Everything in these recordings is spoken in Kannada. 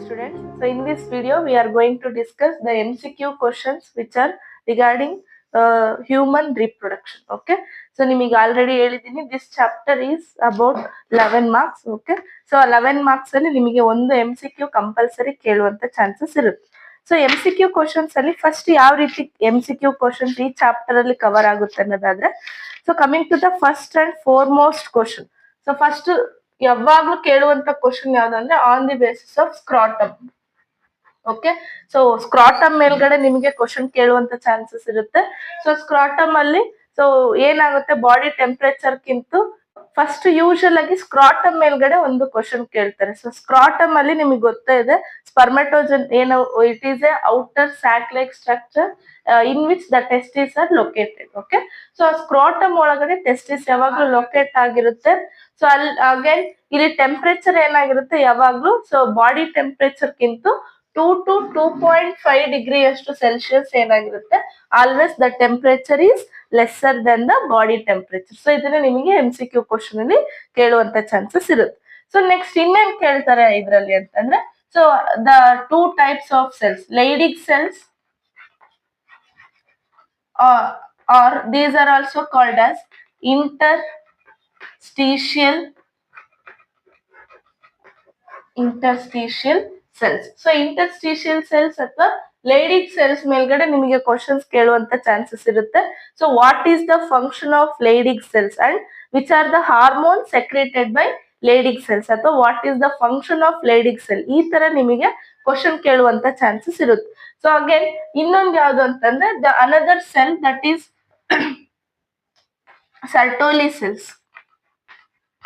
students. So in this video we are going to discuss the MCQ questions which are regarding human reproduction. Okay, so ನಿಮಗೆ ಆಲ್ರೆಡಿ ಹೇಳಿದ್ದೀನಿ this chapter is about 11 marks. Okay, so 11 marks ಅಲ್ಲಿ ನಿಮಗೆ ಒಂದು MCQ ಕಂಪಲ್ಸರಿ ಕೇಳುವಂತ ಚಾನ್ಸಸ್ ಇರುತ್ತೆ. ಸೊ MCQ ಕ್ವಶನ್ಸ್ ಅಲ್ಲಿ ಫಸ್ಟ್ ಯಾವ ರೀತಿ MCQ ಕ್ವಶನ್ಸ್ ಈ ಚಾಪ್ಟರ್ ಅಲ್ಲಿ ಕವರ್ ಆಗುತ್ತೆ ಅನ್ನೋದಾದ್ರೆ, so coming to the first and foremost question. So first ಯಾವಾಗ್ಲೂ ಕೇಳುವಂತ ಕ್ವಶನ್ ಯಾವ್ದಂದ್ರೆ on the basis of scrotum. Okay, so scrotum ಮೇಲ್ಗಡೆ ನಿಮಗೆ ಕ್ವಶನ್ ಕೇಳುವಂತ ಚಾನ್ಸಸ್ ಇರುತ್ತೆ. ಸೊ ಸ್ಕ್ರಾಟಮ್ ಅಲ್ಲಿ ಸೊ ಏನಾಗುತ್ತೆ, ಬಾಡಿ ಟೆಂಪರೇಚರ್ ಕಿಂತ ಫಸ್ಟ್ ಯೂಶಲ್ ಆಗಿ ಸ್ಕ್ರಾಟಮ್ ಮೇಲ್ಗಡೆ ಒಂದು ಕ್ವಶನ್ ಕೇಳ್ತಾರೆ. ಸೊ ಸ್ಕ್ರಾಟಮ್ ಅಲ್ಲಿ ನಿಮಗೆ ಗೊತ್ತಾ ಇದೆ ಸ್ಪರ್ಮೆಟೋಜನ್ ಏನು, it is a outer sac like structure in which the testis are located. Okay, so scrotum ಒಳಗಡೆ ಟೆಸ್ಟಿಸ್ ಯಾವಾಗ್ಲೂ ಲೊಕೇಟ್ ಆಗಿರುತ್ತೆ. ಸೊ ಅಲ್ಲಿ ಅಗೇನ್ ಇಲ್ಲಿ ಟೆಂಪರೇಚರ್ ಏನಾಗಿರುತ್ತೆ ಯಾವಾಗ್ಲೂ, ಸೊ ಬಾಡಿ ಟೆಂಪರೇಚರ್ ಕಿಂತ 2 to 2.5 ಡಿಗ್ರಿ ಅಷ್ಟು ಸೆಲ್ಸಿಯಸ್ ಏನಾಗಿರುತ್ತೆ, always the temperature is lesser than the body temperature. So ಇದನ್ನ ನಿಮಗೆ MCQ ಕ್ವಶನ್ ಅಲ್ಲಿ ಕೇಳುವಂತ ಚಾನ್ಸಸ್ ಇರುತ್ತೆ. ಸೊ ನೆಕ್ಸ್ಟ್ ಇನ್ನೇನ್ ಕೇಳ್ತಾರೆ ಇದ್ರಲ್ಲಿ ಅಂತಂದ್ರೆ, so the 2 types of cells, Leydig cells or these are also called as interstitial cells. So interstitial cells ಅಥವಾ ಲೈಡಿಗ್ ಸೆಲ್ಸ್ ಮೇಲ್ಗಡೆ ನಿಮಗೆ ಕ್ವಶನ್ಸ್ ಕೇಳುವಂತ ಚಾನ್ಸಸ್ ಇರುತ್ತೆ. So what is the function of Leydig cells and which are the hormone secreted by Leydig cells ಅಥವಾ what is the function of Leydig cell, ಈ ತರ ನಿಮಗೆ ಕ್ವಶನ್ ಕೇಳುವಂತ ಚಾನ್ಸಸ್ ಇರುತ್ತೆ. ಸೊ ಅಗೇನ್ ಇನ್ನೊಂದು ಯಾವ್ದು ಅಂತಂದ್ರೆ the another cell that is Sertoli cells.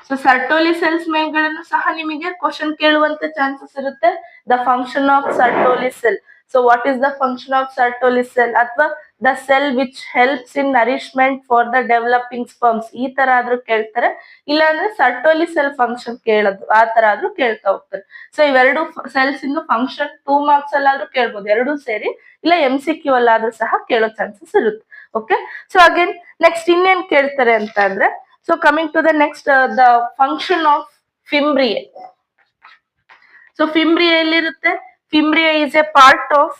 So Sertoli cells ಮೇಲ್ಗಳನ್ನು ಸಹ ನಿಮಗೆ ಕ್ವಶನ್ ಕೇಳುವಂತ ಚಾನ್ಸಸ್ ಇರುತ್ತೆ. The function of Sertoli cell, so what is the function of Sertoli cell ಅಥವಾ the cell which helps in nourishment for the developing sperms, ಈ ತರ ಆದ್ರೂ ಕೇಳ್ತಾರೆ. ಇಲ್ಲಾಂದ್ರೆ ಸರ್ಟೋಲಿ ಸೆಲ್ ಫಂಕ್ಷನ್ ಕೇಳೋದು ಆ ತರ ಆದ್ರೂ ಕೇಳ್ತಾ ಹೋಗ್ತಾರೆ. ಸೊ ಇವೆರಡು ಸೆಲ್ಸ್ ಇಂದು ಫಂಕ್ಷನ್ 2 ಮಾರ್ಕ್ಸ್ ಅಲ್ಲಾದ್ರೂ ಕೇಳ್ಬೋದು, ಎರಡೂ ಸೇರಿ, ಇಲ್ಲ MCQ ಅಲ್ಲಾದ್ರೂ ಸಹ ಕೇಳೋ ಚಾನ್ಸಸ್ ಇರುತ್ತೆ. ಓಕೆ, ಸೊ ಅಗೇನ್ ನೆಕ್ಸ್ಟ್ ಇನ್ನೇನ್ ಕೇಳ್ತಾರೆ ಅಂತ ಅಂದ್ರೆ, so coming to the next the function of fimbria. So fimbria ಎಲ್ಲಿರುತ್ತೆ, fimbria is a part of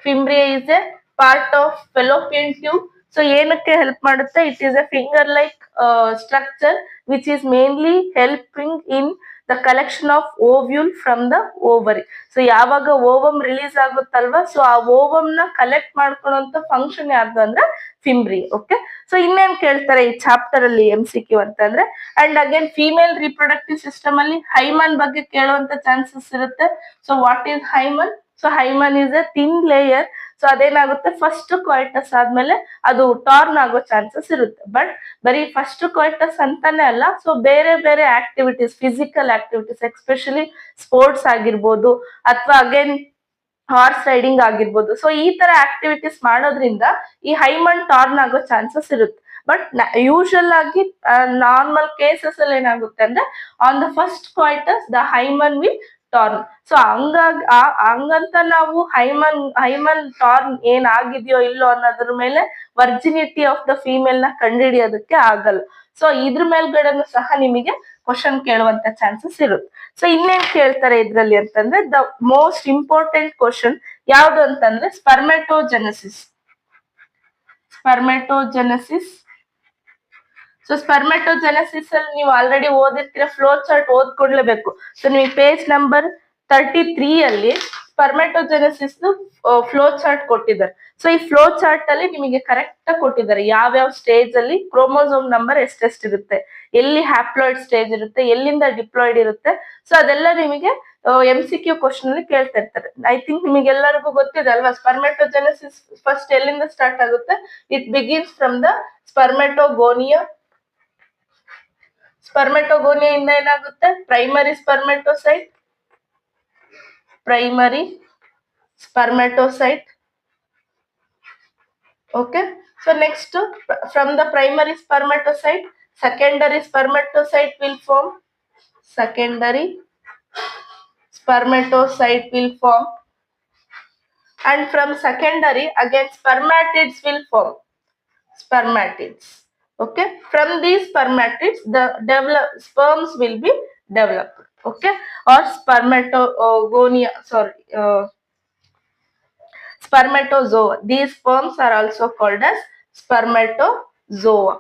fimbria is a part of fallopian tube. So ಏನಕ್ಕೆ ಹೆಲ್ಪ್ ಮಾಡುತ್ತೆ, it is a finger like structure which is mainly helping in the collection of ovule from the ovary. So ಯಾವಾಗ ಓವಮ್ ರಿಲೀಸ್ ಆಗುತ್ತಲ್ವಾ, ಸೊ ಆ ಓವಮ್ ನ ಕಲೆಕ್ಟ್ ಮಾಡ್ಕೊಳ್ಳುವಂತ ಫಂಕ್ಷನ್ ಯಾರ್ದು ಅಂದ್ರೆ ಫಿಂಬ್ರಿ. ಓಕೆ, ಸೊ ಇನ್ನೇನ್ ಕೇಳ್ತಾರೆ ಈ ಚಾಪ್ಟರ್ ಅಲ್ಲಿ MCQ ಅಂತಂದ್ರೆ, and again female reproductive system ಅಲ್ಲಿ ಹೈಮನ್ ಬಗ್ಗೆ ಕೇಳುವಂತ ಚಾನ್ಸಸ್ ಇರುತ್ತೆ. So what is hymen, so hymen is A thin layer. So ಅದೇನಾಗುತ್ತೆ, ಫಸ್ಟ್ ಕ್ವಾಯ್ಟಸ್ ಆದ್ಮೇಲೆ ಅದು ಟಾರ್ನ್ ಆಗೋ ಚಾನ್ಸಸ್ ಇರುತ್ತೆ. ಬಟ್ ಬರೀ ಫಸ್ಟ್ ಕ್ವಾಯ್ಟಸ್ ಅಂತಾನೆ ಅಲ್ಲ, ಸೊ ಬೇರೆ ಬೇರೆ activities, physical activities especially sports ಆಗಿರ್ಬೋದು ಅಥವಾ ಅಗೇನ್ ಹಾರ್ಸ್ ರೈಡಿಂಗ್ ಆಗಿರ್ಬೋದು. ಸೊ ಈ ತರ ಆಕ್ಟಿವಿಟೀಸ್ ಮಾಡೋದ್ರಿಂದ ಈ ಹೈಮನ್ ಟಾರ್ನ್ ಆಗೋ ಚಾನ್ಸಸ್ ಇರುತ್ತೆ. ಬಟ್ ಯೂಶಲ್ ಆಗಿ ನಾರ್ಮಲ್ ಕೇಸಸ್ ಅಲ್ಲಿ ಏನಾಗುತ್ತೆ ಅಂದ್ರೆ, on the first coitus the hymen will torn. So ಹಂಗಂತ ನಾವು ಹೈಮನ್ ಟಾರ್ನ್ ಏನ್ ಆಗಿದೆಯೋ ಇಲ್ಲೋ ಅನ್ನೋದ್ರ ಮೇಲೆ ವರ್ಜಿನಿಟಿ ಆಫ್ ದ ಫೀಮೇಲ್ ನ ಕಂಡುಹಿಡಿಯೋದಕ್ಕೆ ಆಗಲ್ಲ. ಸೊ ಇದ್ರ ಮೇಲ್ಗಡೆನೂ ಸಹ ನಿಮಗೆ ಕ್ವಶನ್ ಕೇಳುವಂತ ಚಾನ್ಸಸ್ ಇರುತ್ತೆ. ಸೊ ಇನ್ನೇನ್ ಕೇಳ್ತಾರೆ ಇದ್ರಲ್ಲಿ ಅಂತಂದ್ರೆ, ದ ಮೋಸ್ಟ್ ಇಂಪಾರ್ಟೆಂಟ್ ಕ್ವಶನ್ ಯಾವ್ದು ಅಂತಂದ್ರೆ ಸ್ಪರ್ಮೆಟೋಜೆನೆಸಿಸ್. ಸೊ ಸ್ಪರ್ಮೆಟೋಜೆನೆಸಿಸ್ ಅಲ್ಲಿ ನೀವು ಆಲ್ರೆಡಿ ಓದಿರ್ತೀರ, ಫ್ಲೋ ಚಾರ್ಟ್ ಓದ್ಕೊಡ್ಲೇಬೇಕು. ಸೊ ನಿಮಗೆ ಪೇಜ್ ನಂಬರ್ 33 ಅಲ್ಲಿ ಸ್ಪರ್ಮೆಟೋಜೆನೆಸಿಸ್ ಫ್ಲೋ ಚಾರ್ಟ್ ಕೊಟ್ಟಿದ್ದಾರೆ. ಸೊ ಈ ಫ್ಲೋ ಚಾರ್ಟ್ ಅಲ್ಲಿ ನಿಮಗೆ ಕರೆಕ್ಟ್ ಆಗಿ ಕೊಟ್ಟಿದ್ದಾರೆ ಯಾವ್ಯಾವ ಸ್ಟೇಜ್ ಅಲ್ಲಿ ಕ್ರೋಮೋಸೋಮ್ ನಂಬರ್ ಎಷ್ಟೆಷ್ಟಿರುತ್ತೆ, ಎಲ್ಲಿ ಹ್ಯಾಪ್ಲಾಯ್ಡ್ ಸ್ಟೇಜ್ ಇರುತ್ತೆ, ಎಲ್ಲಿಂದ ಡಿಪ್ಲಾಯ್ಡ್ ಇರುತ್ತೆ. ಸೊ ಅದೆಲ್ಲ ನಿಮಗೆ MCQ ಕ್ವಶನ್ ಅಲ್ಲಿ ಕೇಳ್ತಾ ಇರ್ತಾರೆ. ಐ ಥಿಂಕ್ ನಿಮಗೆಲ್ಲರಿಗೂ ಗೊತ್ತಿದೆ ಅಲ್ವಾ, ಸ್ಪರ್ಮೆಟೋಜೆನೆಸಿಸ್ ಫಸ್ಟ್ ಎಲ್ಲಿಂದ ಸ್ಟಾರ್ಟ್ ಆಗುತ್ತೆ, ಇಟ್ ಬಿಗಿನ್ಸ್ ಫ್ರಮ್ ದ ಸ್ಪರ್ಮೆಟೋಗೋನಿಯಾ. ಸ್ಪರ್ಮೆಟೋಗೋನಿಯಾ ಇಂದ ಏನಾಗುತ್ತೆ, primary ಸ್ಪರ್ಮೆಟೋಸೈಟ್. Okay, so next from the primary spermatocyte secondary spermatocyte will form, and from secondary again spermatids will form, okay, from these spermatids the sperms will be developed. Okay, or spermatogonia, spermatozoa. These sperms are also called as spermatozoa.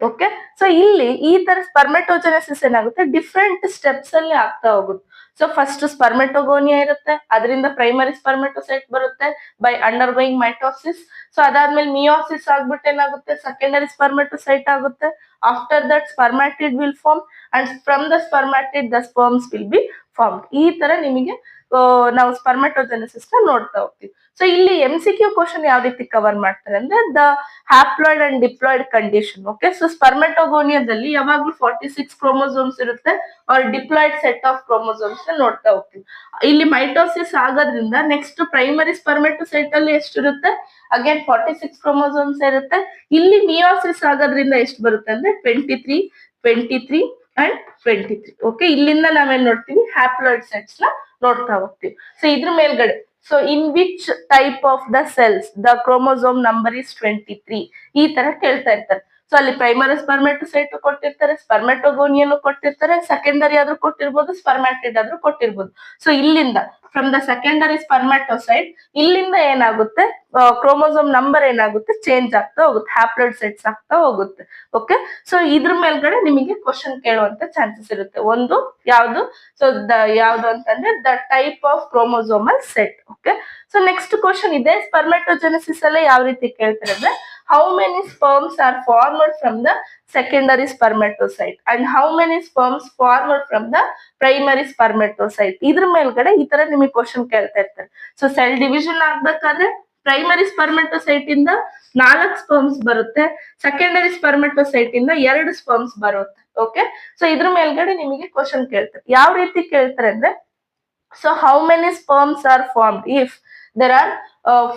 Okay, so ಇಲ್ಲಿ ಈ ತರ ಸ್ಪರ್ಮೆಟೋಜೆನೆಸಿಸ್ ಏನಾಗುತ್ತೆ, ಡಿಫ್ರೆಂಟ್ ಸ್ಟೆಪ್ಸ್ ಅಲ್ಲಿ ಆಗ್ತಾ ಹೋಗುತ್ತೆ. ಸೊ ಫಸ್ಟ್ ಸ್ಪರ್ಮೆಟೋಗೋನಿಯಾ ಇರುತ್ತೆ, ಅದರಿಂದ ಪ್ರೈಮರಿ ಸ್ಪರ್ಮೆಟೋಸೈಟ್ ಬರುತ್ತೆ by undergoing mitosis. So ಅದಾದ್ಮೇಲೆ ಮಿಯೋಸಿಸ್ ಆಗ್ಬಿಟ್ಟು ಏನಾಗುತ್ತೆ, ಸೆಕೆಂಡರಿ ಸ್ಪರ್ಮೆಟೋಸೈಟ್ ಆಗುತ್ತೆ. After that spermatid will form and from the spermatid the sperms will be form. ಈ ತರ ನಿಮಗೆ ನಾವು ಸ್ಪರ್ಮೆಟೋಜೆನೆಸಿಸ್ ನ ನೋಡ್ತಾ ಹೋಗ್ತೀವಿ. ಸೊ ಇಲ್ಲಿ MCQ ಕ್ವಶನ್ ಯಾವ ರೀತಿ ಕವರ್ ಮಾಡ್ತಾರೆ ಅಂದ್ರೆ the haploid and diploid condition. Okay, so ಸ್ಪರ್ಮೆಟೋಗೋನಿಯಾದಲ್ಲಿ ಯಾವಾಗ್ಲೂ 46 ಕ್ರೋಮೋಸೋಮ್ಸ್ ಇರುತ್ತೆ, ಅವ್ರ ಡಿಪ್ಲಾಯ್ಡ್ ಸೆಟ್ ಆಫ್ ಕ್ರೋಮೋಸೋಮ್ಸ್ ನ ನೋಡ್ತಾ ಹೋಗ್ತೀವಿ. ಇಲ್ಲಿ ಮೈಟೋಸಿಸ್ ಆಗೋದ್ರಿಂದ ನೆಕ್ಸ್ಟ್ ಪ್ರೈಮರಿ ಸ್ಪರ್ಮೆಟೋಸೈಟ್ ಅಲ್ಲಿ ಎಷ್ಟಿರುತ್ತೆ, ಅಗೇನ್ 46 ಕ್ರೋಮೋಸೋಮ್ಸ್ ಇರುತ್ತೆ. ಇಲ್ಲಿ ಮಿಯೋಸಿಸ್ ಆಗೋದ್ರಿಂದ ಎಷ್ಟು ಬರುತ್ತೆ ಅಂದ್ರೆ 23 ಅಂಡ್ 23. ಓಕೆ, ಇಲ್ಲಿಂದ ನಾವೇನ್ ನೋಡ್ತೀವಿ, ಹ್ಯಾಪ್ಲಾಯ್ಡ್ ಸೆಟ್ಸ್ ನ ನೋಡ್ತಾ ಹೋಗ್ತೀವಿ. ಸೊ ಇದ್ರ ಮೇಲ್ಗಡೆ, so in which type of the cells the chromosome number is 23, ಈ ತರ ಕೇಳ್ತಾ ಇರ್ತಾರೆ. ಸೊ ಅಲ್ಲಿ ಪ್ರೈಮರಿ ಸ್ಪರ್ಮೆಟೋಸೈಟ್ ಕೊಟ್ಟಿರ್ತಾರೆ, ಸ್ಪರ್ಮೆಟೋಗೋನಿಯನ್ನು ಕೊಟ್ಟಿರ್ತಾರೆ, ಸೆಕೆಂಡರಿ ಆದ್ರೂ ಕೊಟ್ಟಿರ್ಬೋದು, ಸ್ಪರ್ಮ್ಯಾಟಿಡ್ ಆದ್ರೂ ಕೊಟ್ಟಿರ್ಬೋದು. ಸೊ ಇಲ್ಲಿಂದ ಫ್ರಮ್ ದ ಸೆಕೆಂಡರಿ ಸ್ಪರ್ಮೆಟೋಸೈಟ್ ಇಲ್ಲಿಂದ ಏನಾಗುತ್ತೆ, ಕ್ರೋಮೋಸೋಮ್ ನಂಬರ್ ಏನಾಗುತ್ತೆ, ಚೇಂಜ್ ಆಗ್ತಾ ಹೋಗುತ್ತೆ, ಹ್ಯಾಪ್ಲಾಯ್ಡ್ ಸೆಟ್ಸ್ ಆಗ್ತಾ ಹೋಗುತ್ತೆ. ಓಕೆ, ಸೊ ಇದ್ರ ಮೇಲ್ಗಡೆ ನಿಮಗೆ ಕ್ವಶನ್ ಕೇಳುವಂತ ಚಾನ್ಸಸ್ ಇರುತ್ತೆ. ಒಂದು ಯಾವ್ದು, ಸೊ ಯಾವ್ದು ಅಂತಂದ್ರೆ the type of chromosomal set. Okay, so next question ಇದೆ, ಸ್ಪರ್ಮೆಟೋಜೆನೆಸಿಸ್ ಅಲ್ಲೇ ಯಾವ ರೀತಿ ಕೇಳ್ತಾರೆ ಅಂದ್ರೆ how many sperms are formed from the secondary spermatocyte and how many sperms formed from the primary spermatocyte. ಇದ್ರ ಮೇಲ್ಗಡೆ ಈ ತರ ನಿಮಗೆ ಕ್ವಶನ್ ಕೇಳ್ತಾ ಇರ್ತಾರೆ. ಸೊ ಸೆಲ್ ಡಿವಿಷನ್ ಆಗ್ಬೇಕಾದ್ರೆ ಪ್ರೈಮರಿ ಸ್ಪರ್ಮೆಟೋಸೈಟ್ ಇಂದ 4 ಸ್ಪರ್ಮ್ಸ್ ಬರುತ್ತೆ, ಸೆಕೆಂಡರಿ ಸ್ಪರ್ಮೆಟೋಸೈಟ್ ಇಂದ 2 ಸ್ಪರ್ಮ್ಸ್ ಬರುತ್ತೆ. ಓಕೆ, ಸೊ ಇದ್ರ ಮೇಲ್ಗಡೆ ನಿಮಗೆ ಕ್ವಶನ್ ಕೇಳ್ತಾರೆ. ಯಾವ ರೀತಿ ಕೇಳ್ತಾರೆ ಅಂದ್ರೆ, so how many sperms are formed if there are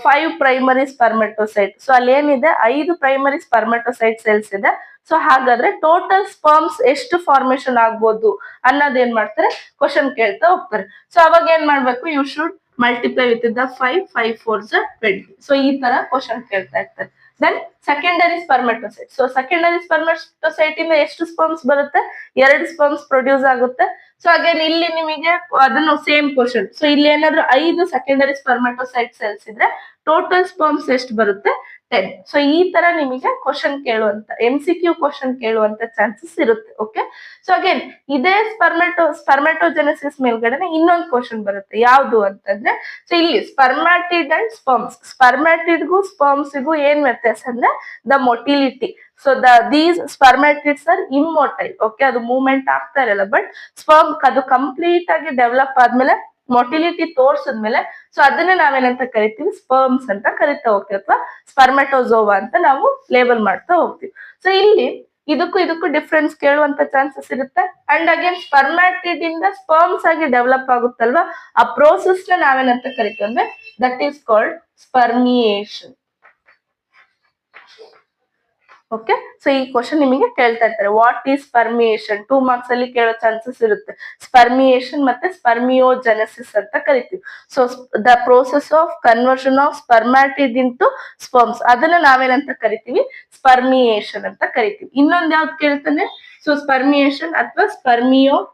5 primary spermatocyte. So ಅಲ್ಲಿ ಏನಿದೆ, 5 ಪ್ರೈಮರಿ ಸ್ಪರ್ಮೆಟೋಸೈಟ್ ಸೆಲ್ಸ್ ಇದೆ. ಸೊ ಹಾಗಾದ್ರೆ ಟೋಟಲ್ ಸ್ಪರ್ಮ್ಸ್ ಎಷ್ಟು ಫಾರ್ಮೇಶನ್ ಆಗ್ಬೋದು ಅನ್ನೋದೇನ್ ಮಾಡ್ತಾರೆ, ಕ್ವಶನ್ ಕೇಳ್ತಾ ಹೋಗ್ತಾರೆ. ಸೊ ಅವಾಗ ಏನ್ ಮಾಡ್ಬೇಕು, you should multiply with the 5, 5 4s 20. So ಈ ತರ ಕ್ವಶನ್ ಕೇಳ್ತಾ ಇರ್ತಾರೆ. Then secondary spermatocyte. So secondary spermatocyte ಇಂದ ಎಷ್ಟು ಸ್ಪರ್ಮ್ಸ್ ಬರುತ್ತೆ, 2 ಸ್ಪರ್ಮ್ಸ್ ಪ್ರೊಡ್ಯೂಸ್ ಆಗುತ್ತೆ. ಸೊ ಅಗೇನ್ ಇಲ್ಲಿ ನಿಮಗೆ ಅದನ್ನು ಸೇಮ್ ಕ್ವಶನ್. ಸೊ ಇಲ್ಲಿ ಏನಾದ್ರು 5 ಸೆಕೆಂಡರಿ ಸ್ಪರ್ಮೆಟೋಸೈಟ್ ಸೆಲ್ಸ್ ಇದ್ರೆ ಟೋಟಲ್ ಸ್ಪರ್ಮ್ಸ್ ಎಷ್ಟು ಬರುತ್ತೆ, 10. ಸೊ ಈ ತರ ನಿಮಗೆ ಕ್ವಶನ್ ಕೇಳುವಂತ MCQ ಕ್ವಶನ್ ಕೇಳುವಂತ ಚಾನ್ಸಸ್ ಇರುತ್ತೆ. ಓಕೆ, ಸೊ ಅಗೇನ್ ಇದೇ ಸ್ಪರ್ಮೆಟೋಜೆನೆಸಿಸ್ ಮೇಲ್ಗಡೆ ಇನ್ನೊಂದು ಕ್ವಶನ್ ಬರುತ್ತೆ. ಯಾವ್ದು ಅಂತಂದ್ರೆ, ಸೊ ಇಲ್ಲಿ ಸ್ಪರ್ಮ್ಯಾಟಿಡ್ ಅಂಡ್ ಸ್ಪರ್ಮ್ಸ್, ಸ್ಪರ್ಮ್ಯಾಟಿಡ್ಗೂ ಸ್ಪರ್ಮ್ಸ್ಗೂ ಏನ್ ವ್ಯತ್ಯಾಸ ಅಂದ್ರೆ the motility. So these spermatids are immotile. Okay, ಅದು ಮೂವ್ಮೆಂಟ್ ಆಗ್ತಾ ಇರಲ್ಲ. ಬಟ್ ಸ್ಪರ್ಮ್ ಅದು ಕಂಪ್ಲೀಟ್ ಆಗಿ ಡೆವಲಪ್ ಆದ್ಮೇಲೆ ಮೊಟಿಲಿಟಿ ತೋರ್ಸದ್ಮೇಲೆ ಸೊ ಅದನ್ನ ನಾವೇನಂತ ಕರಿತೀವಿ, ಸ್ಪರ್ಮ್ಸ್ ಅಂತ ಕರಿತಾ ಹೋಗ್ತೀವಿ, ಅಥವಾ ಸ್ಪರ್ಮೆಟೋಜೋವಾ ಅಂತ ನಾವು ಲೇಬಲ್ ಮಾಡ್ತಾ ಹೋಗ್ತೀವಿ. ಸೊ ಇಲ್ಲಿ ಇದಕ್ಕೂ ಡಿಫ್ರೆನ್ಸ್ ಕೇಳುವಂತ ಚಾನ್ಸಸ್ ಇರುತ್ತೆ. ಅಂಡ್ ಅಗೇನ್ ಸ್ಪರ್ಮ್ಯಾಟಿಡ್ ಇಂದ ಸ್ಪರ್ಮ್ಸ್ ಆಗಿ ಡೆವಲಪ್ ಆಗುತ್ತಲ್ವಾ, ಆ ಪ್ರೋಸೆಸ್ ನ ನಾವೇನಂತ ಕರಿತೀವಿ ಅಂದ್ರೆ that is called spermiation. Okay, so ಈ ಕ್ವಶನ್ ನಿಮಗೆ ಕೇಳ್ತಾ ಇರ್ತಾರೆ, ವಾಟ್ ಈಸ್ ಸ್ಪರ್ಮಿಯೇಷನ್. 2 ಮಾರ್ಕ್ಸ್ ಅಲ್ಲಿ ಕೇಳೋ ಚಾನ್ಸಸ್ ಇರುತ್ತೆ. ಸ್ಪರ್ಮಿಯೇಷನ್ ಮತ್ತೆ ಸ್ಪರ್ಮಿಯೋಜೆನೆಸಿಸ್ ಅಂತ ಕರಿತೀವಿ. So the process of conversion of spermatid into sperms, ಅದನ್ನ ನಾವೇನಂತ ಕರಿತೀವಿ, ಸ್ಪರ್ಮಿಯೇಷನ್ ಅಂತ ಕರಿತೀವಿ. ಇನ್ನೊಂದ್ ಯಾವ್ದು ಕೇಳ್ತಾನೆ, ಸೊ ಸ್ಪರ್ಮಿಯೇಷನ್ ಅಥವಾ ಸ್ಪರ್ಮಿಯೋಜೆನೆಸಿಸ್.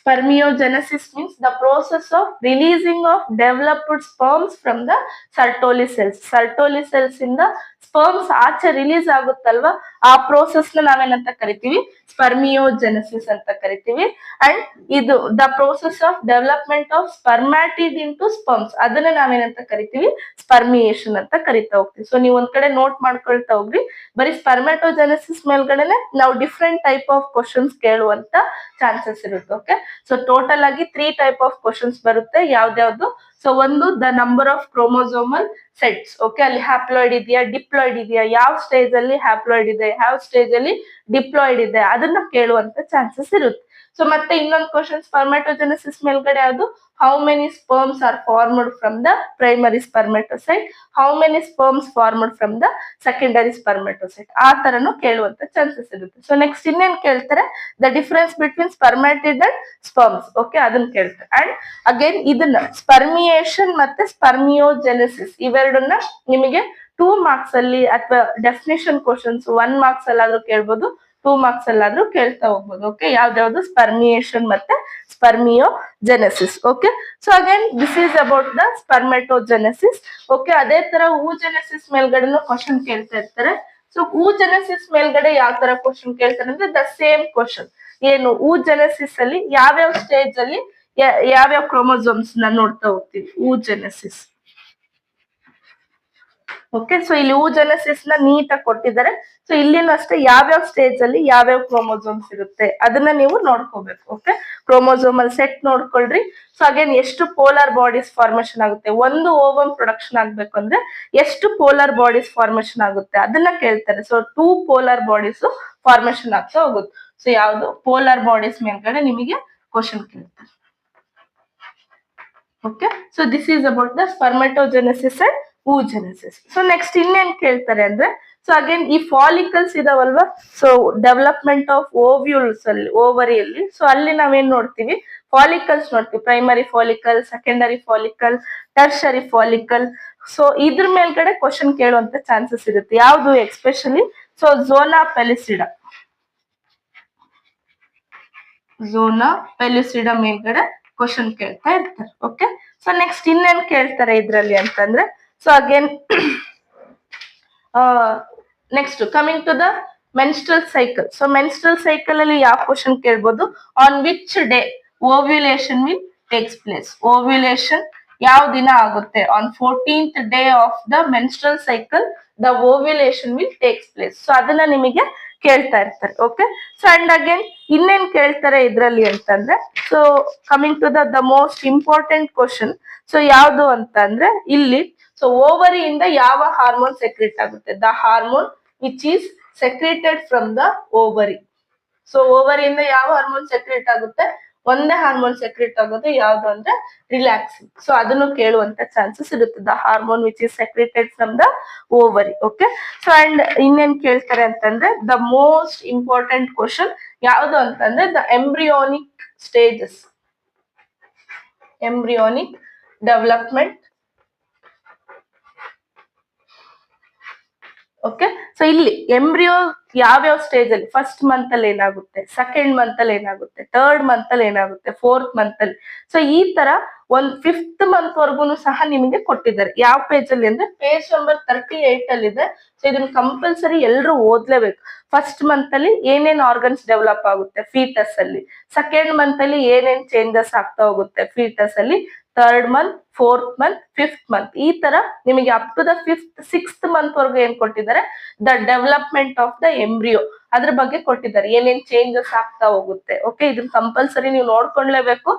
Spermiogenesis means the process of releasing of developed sperms from the Sertoli cells. Sertoli cells ಇಂದ ಸ್ಪರ್ಮ್ಸ್ ಆಚೆ ರಿಲೀಸ್ ಆಗುತ್ತಲ್ವಾ, ಆ ಪ್ರೋಸೆಸ್ ನ ನಾವೇನಂತ ಕರಿತೀವಿ, ಸ್ಪರ್ಮಿಯೋಜೆನೆಸಿಸ್ ಅಂತ ಕರಿತೀವಿ. ಅಂಡ್ ಇದು the process of development of spermatid into sperms, ಅದನ್ನ ನಾವೇನಂತ ಕರಿತೀವಿ, ಸ್ಪರ್ಮಿಯೇಷನ್ ಅಂತ ಕರಿತಾ ಹೋಗ್ತೀವಿ. ಸೊ ನೀವು ಒಂದ್ ಕಡೆ ನೋಟ್ ಮಾಡ್ಕೊಳ್ತಾ ಹೋಗ್ರಿ, ಬರೀ ಸ್ಪರ್ಮೆಟೋಜೆನೆಸಿಸ್ ಮೇಲ್ಗಡೆನೆ ನಾವು ಡಿಫ್ರೆಂಟ್ ಟೈಪ್ ಆಫ್ ಕ್ವಶನ್ಸ್ ಕೇಳುವಂತ ಚಾನ್ಸಸ್ ಇರುತ್ತೆ. ಓಕೆ, ಸೊ ಟೋಟಲ್ ಆಗಿ 3 ಟೈಪ್ ಆಫ್ ಕ್ವಶನ್ಸ್ ಬರುತ್ತೆ. ಯಾವ್ದ್ಯಾವ್ದು, ಸೊ ಒಂದು the number of chromosomal sets. Okay, ಅಲ್ಲಿ ಹ್ಯಾಪ್ಲಾಯ್ಡ್ ಇದೆಯಾ, ಡಿಪ್ಲಾಯ್ಡ್ ಇದೆಯಾ, ಯಾವ ಸ್ಟೇಜ್ ಅಲ್ಲಿ ಹ್ಯಾಪ್ಲಾಯ್ಡ್ ಇದೆ, ಯಾವ ಸ್ಟೇಜ್ ಅಲ್ಲಿ ಡಿಪ್ಲಾಯ್ಡ್ ಇದೆ, ಅದನ್ನ ಕೇಳುವಂತ ಚಾನ್ಸಸ್ ಇರುತ್ತೆ. ಸೊ ಮತ್ತೆ ಇನ್ನೊಂದು ಕ್ವಶನ್ ಸ್ಪರ್ಮೆಟೋಜೆನೆಸಿಸ್ ಮೇಲ್ಗಡೆ ಯಾವುದು, how many sperms are formed from the primary spermatocyte, how many sperms formed from the secondary spermatocyte, ಆ ತರನು ಕೇಳುವಂತ ಚಾನ್ಸಸ್ ಇರುತ್ತೆ. ಸೊ ನೆಕ್ಸ್ಟ್ ಇನ್ನೇನ್ ಕೇಳ್ತಾರೆ, the difference between spermatid and sperms. Okay, ಅದನ್ನ ಕೇಳ್ತಾರೆ. ಅಂಡ್ ಅಗೇನ್ ಇದನ್ನ ಸ್ಪರ್ಮಿಯೇಷನ್ ಮತ್ತೆ ಸ್ಪರ್ಮಿಯೋಜೆನೆಸಿಸ್ ಇವೆರಡನ್ನ ನಿಮಗೆ 2 ಮಾರ್ಕ್ಸ್ ಅಲ್ಲಿ ಅಥವಾ ಡೆಫಿನೇಷನ್ ಕ್ವಶನ್ಸ್ 1 ಮಾರ್ಕ್ಸ್ ಅಲ್ಲಾದ್ರೂ ಕೇಳ್ಬೋದು, 2 ಮಾರ್ಕ್ಸ್ ಅಲ್ಲಾದ್ರೂ ಕೇಳ್ತಾ ಹೋಗ್ಬೋದು. ಓಕೆ, ಯಾವ್ದಾವ್ದು ಸ್ಪರ್ಮಿಯೇಷನ್ ಮತ್ತೆ spermiogenesis. Okay, so again this is about the spermatogenesis. Okay, ಅದೇ ತರ oogenesis ಮೇಲ್ಗಡೆನು ಕ್ವಶನ್ ಕೇಳ್ತಾ ಇರ್ತಾರೆ. ಸೊ oogenesis ಮೇಲ್ಗಡೆ ಯಾವ ತರ ಕ್ವಶನ್ ಕೇಳ್ತಾರೆ ಅಂದ್ರೆ ದ ಸೇಮ್ ಕ್ವಶನ್. ಏನು oogenesis ಅಲ್ಲಿ ಯಾವ್ಯಾವ ಸ್ಟೇಜ್ ಅಲ್ಲಿ ಯಾವ್ಯಾವ ಕ್ರೋಮೋಸೋಮ್ಸ್ ನ ನೋಡ್ತಾ ಹೋಗ್ತೀವಿ oogenesis. ಓಕೆ, ಸೊ ಇಲ್ಲಿ oogenesis ನ ನೀಟಾಗಿ ಕೊಟ್ಟಿದ್ದಾರೆ. ಸೊ ಇಲ್ಲಿನೂ ಅಷ್ಟೇ ಯಾವ್ಯಾವ ಸ್ಟೇಜ್ ಅಲ್ಲಿ ಯಾವ್ಯಾವ ಕ್ರೋಮೋಸೋಮ್ಸ್ ಇರುತ್ತೆ ಅದನ್ನ ನೀವು ನೋಡ್ಕೋಬೇಕು. ಓಕೆ, ಕ್ರೋಮೋಸೋಮಲ್ ಸೆಟ್ ನೋಡ್ಕೊಳ್ರಿ. ಸೊ ಅಗೇನ್ ಎಷ್ಟು ಪೋಲಾರ್ ಬಾಡೀಸ್ ಫಾರ್ಮೇಶನ್ ಆಗುತ್ತೆ, ಒಂದು ಓವಮ್ ಪ್ರೊಡಕ್ಷನ್ ಆಗ್ಬೇಕು ಅಂದ್ರೆ ಎಷ್ಟು ಪೋಲಾರ್ ಬಾಡೀಸ್ ಫಾರ್ಮೇಶನ್ ಆಗುತ್ತೆ ಅದನ್ನ ಕೇಳ್ತಾರೆ. ಸೊ 2 ಪೋಲಾರ್ ಬಾಡೀಸ್ ಫಾರ್ಮೇಶನ್ ಆಗ್ತಾ ಹೋಗುತ್ತೆ. ಸೊ ಯಾವ್ದು ಪೋಲಾರ್ ಬಾಡೀಸ್ ಮೇಲ್ಗಡೆ ನಿಮಗೆ ಕ್ವಶನ್ ಕೇಳ್ತಾರೆ. Okay, so this is about the spermatogenesis and oogenesis. So next ಇನ್ನೇನ್ ಕೇಳ್ತಾರೆ ಅಂದ್ರೆ, ಸೊ ಅಗೇನ್ ಈ ಫಾಲಿಕಲ್ಸ್ ಇದಾವಲ್ವಾ, ಸೊ ಡೆವಲಪ್ಮೆಂಟ್ ಆಫ್ ಓವ್ಯೂಲ್ಸ್ ಅಲ್ಲಿ ಓವರಿಯಲ್ಲಿ, ಸೊ ಅಲ್ಲಿ ನಾವೇನ್ ನೋಡ್ತೀವಿ, ಫಾಲಿಕಲ್ಸ್ ನೋಡ್ತೀವಿ. Primary follicle, secondary follicle, tertiary follicle. So ಇದ್ರ ಮೇಲ್ಗಡೆ ಕ್ವಶನ್ ಕೇಳುವಂತ ಚಾನ್ಸಸ್ ಇರುತ್ತೆ. ಯಾವ್ದು ಎಕ್ಸ್ಪೆಷಲಿ, ಸೊ ಝೋನಾ ಪೆಲುಸಿಡಾ ಮೇಲ್ಗಡೆ ಕ್ವಶನ್ ಕೇಳ್ತಾ ಇರ್ತಾರೆ. ಓಕೆ, ಸೊ ನೆಕ್ಸ್ಟ್ ಇನ್ನೇನ್ ಕೇಳ್ತಾರೆ ಇದ್ರಲ್ಲಿ ಅಂತಂದ್ರೆ, so again next coming to the menstrual cycle. So menstrual cycle ಅಲ್ಲಿ ಯಾವ ಕ್ವಶನ್ ಕೇಳ್ಬೋದು, on which day ovulation will takes place. Ovulation ಯಾವ ದಿನ ಆಗುತ್ತೆ, on 14th day of the menstrual cycle the ovulation will takes place. So ಅದನ್ನ ನಿಮಗೆ ಕೇಳ್ತಾ ಇರ್ತಾರೆ. ಓಕೆ, ಸೊ ಅಂಡ್ ಅಗೇನ್ ಇನ್ನೇನ್ ಕೇಳ್ತಾರೆ ಇದ್ರಲ್ಲಿ ಅಂತಂದ್ರೆ, so coming to the most important question. So ಯಾವ್ದು ಅಂತ ಅಂದ್ರೆ ಇಲ್ಲಿ, ಸೊ ಓವರಿಯಿಂದ ಯಾವ ಹಾರ್ಮೋನ್ ಸೆಕ್ರೆಟ್ ಆಗುತ್ತೆ, the hormone which is secreted from the ovary. So ಓವರಿಯಿಂದ ಯಾವ ಹಾರ್ಮೋನ್ ಸೆಕ್ರೆಟ್ ಆಗುತ್ತೆ, ಒಂದೇ ಹಾರ್ಮೋನ್ ಸೆಕ್ರೆಟ್ ಆಗೋದು ಯಾವ್ದು ಅಂದ್ರೆ ರಿಲ್ಯಾಕ್ಸಿನ್. ಸೊ ಅದನ್ನು ಕೇಳುವಂತ ಚಾನ್ಸಸ್ ಇರುತ್ತೆ, the hormone which is secreted from the ovary. Okay, so and ಇನ್ನೇನ್ ಕೇಳ್ತಾರೆ ಅಂತಂದ್ರೆ ದ ಮೋಸ್ಟ್ ಇಂಪಾರ್ಟೆಂಟ್ ಕ್ವಶನ್ ಯಾವ್ದು ಅಂತಂದ್ರೆ the embryonic stages, embryonic development. Okay, so ಇಲ್ಲಿ ಎಂಬ್ರಿಯೋ ಯಾವ್ಯಾವ ಸ್ಟೇಜ್ ಅಲ್ಲಿ, ಫಸ್ಟ್ ಮಂತ್ ಅಲ್ಲಿ ಏನಾಗುತ್ತೆ, ಸೆಕೆಂಡ್ ಮಂತ್ ಅಲ್ಲಿ ಏನಾಗುತ್ತೆ, ಥರ್ಡ್ ಮಂತ್ ಅಲ್ಲಿ ಏನಾಗುತ್ತೆ, ಫೋರ್ತ್ ಮಂತ್ ಅಲ್ಲಿ. ಸೊ ಈ ತರ ಒಂದ್ 5th ಮಂತ್ ವರ್ಗುನು ಸಹ ನಿಮಗೆ ಕೊಟ್ಟಿದ್ದಾರೆ. ಯಾವ ಪೇಜ್ ಅಲ್ಲಿ ಅಂದ್ರೆ ಪೇಜ್ ನಂಬರ್ 38 ಅಲ್ಲಿ ಇದೆ. ಸೊ ಇದನ್ನ ಕಂಪಲ್ಸರಿ ಎಲ್ರು ಓದ್ಲೇಬೇಕು. ಫಸ್ಟ್ ಮಂತ್ ಅಲ್ಲಿ ಏನೇನ್ ಆರ್ಗನ್ಸ್ ಡೆವಲಪ್ ಆಗುತ್ತೆ ಫೀಟಸ್ ಅಲ್ಲಿ, ಸೆಕೆಂಡ್ ಮಂತ್ ಅಲ್ಲಿ ಏನೇನ್ ಚೇಂಜಸ್ ಆಗ್ತಾ ಹೋಗುತ್ತೆ ಫೀಟಸ್ ಅಲ್ಲಿ, third month, fourth month, 5th month, ಈ ತರ ನಿಮಗೆ up to the 6th month ವರ್ಗು ಏನ್ ಕೊಟ್ಟಿದ್ದಾರೆ, the development of the embryo ಅದ್ರ ಬಗ್ಗೆ ಕೊಟ್ಟಿದ್ದಾರೆ, ಏನೇನ್ ಚೇಂಜಸ್ ಆಗ್ತಾ ಹೋಗುತ್ತೆ. ಓಕೆ, ಇದನ್ನ ಕಂಪಲ್ಸರಿ ನೀವು ನೋಡ್ಕೊಂಡ್ಲೇಬೇಕು.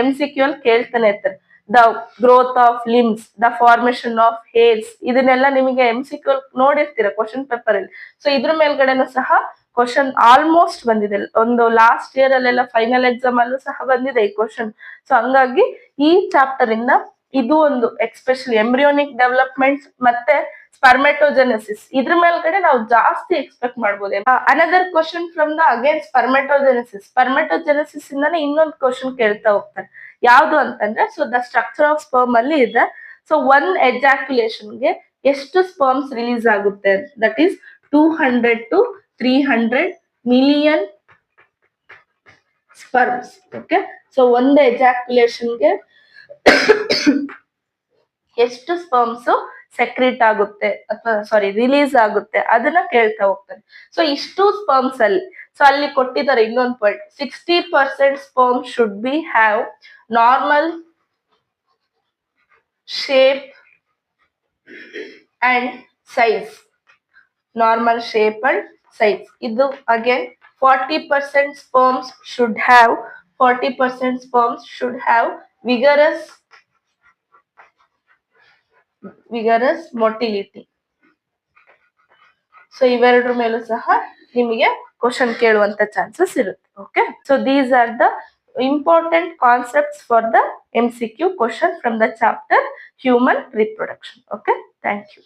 MCQ ಅಲ್ಲಿ ಕೇಳ್ತಾನೆ ಇರ್ತಾರೆ. The growth of limbs, the formation of hairs, ಇದನ್ನೆಲ್ಲ ನಿಮಗೆ MCQ ಅಲ್ಲಿ ನೋಡಿರ್ತೀರ ಕ್ವಶನ್ ಪೇಪರ್ ಅಲ್ಲಿ. ಸೊ ಇದ್ರ ಮೇಲ್ಗಡೆನೂ ಸಹ ಕ್ವಶನ್ ಆಲ್ಮೋಸ್ಟ್ ಬಂದಿದೆ. ಒಂದು ಲಾಸ್ಟ್ ಇಯರ್ ಅಲ್ಲೆಲ್ಲ ಫೈನಲ್ ಎಕ್ಸಾಮ್ ಅಲ್ಲೂ ಸಹ ಬಂದಿದೆ ಈ ಕ್ವಶನ್. ಸೊ ಹಂಗಾಗಿ ಈ ಚಾಪ್ಟರ್ ಇಂದ ಇದು ಒಂದು ಎಕ್ಸ್ಪೆಷಲಿ ಎಂಬ್ರಿಯೋನಿಕ್ ಡೆವಲಪ್ಮೆಂಟ್ ಮತ್ತೆ ಸ್ಪರ್ಮೆಟೋಜೆನೆಸಿಸ್ ಇದ್ರ ಮೇಲ್ಗಡೆ ನಾವು ಜಾಸ್ತಿ ಎಕ್ಸ್ಪೆಕ್ಟ್ ಮಾಡ್ಬೋದು. Another question from the again ಸ್ಪರ್ಮೆಟೋಜೆನೆಸಿಸ್ ಇಂದಾನೆ ಇನ್ನೊಂದು ಕ್ವಶನ್ ಕೇಳ್ತಾ ಹೋಗ್ತಾರೆ. ಯಾವ್ದು ಅಂತಂದ್ರೆ, so the structure of sperm ಅಲ್ಲಿ ಇದೆ. ಸೊ ಒನ್ ಎಜಾಕ್ಯುಲೇಷನ್ಗೆ ಎಷ್ಟು ಸ್ಪರ್ಮ್ಸ್ ರಿಲೀಸ್ ಆಗುತ್ತೆ, that is 200 to 300 million sperms. Okay, so ಒಂದು ಎಜಾಕ್ಯುಲೇಷನ್ಗೆ ಎಷ್ಟು ಸ್ಪರ್ಮ್ಸ್ ಸೆಕ್ರೆಟ್ ಆಗುತ್ತೆ ಅಥವಾ ರಿಲೀಸ್ ಆಗುತ್ತೆ ಅದನ್ನ ಕೇಳ್ತಾ ಹೋಗ್ತಾರೆ. ಸೊ ಇಷ್ಟು ಸ್ಪರ್ಮ್ಸ್ ಅಲ್ಲಿ, ಸೊ ಅಲ್ಲಿ ಕೊಟ್ಟಿದ್ದಾರೆ ಇನ್ನೊಂದು point, 60% sperm should be have normal shape and size, normal shape and size. ಇದು again 40% sperms should have vigorous motility. So ಇವೆರಡರ ಮೇಲೂ ಸಹ ನಿಮಗೆ ಕ್ವಶನ್ ಕೇಳುವಂತ ಚಾನ್ಸಸ್ ಇರುತ್ತೆ. Okay, so these are the important concepts for the MCQ question from the chapter human reproduction. Okay, thank you.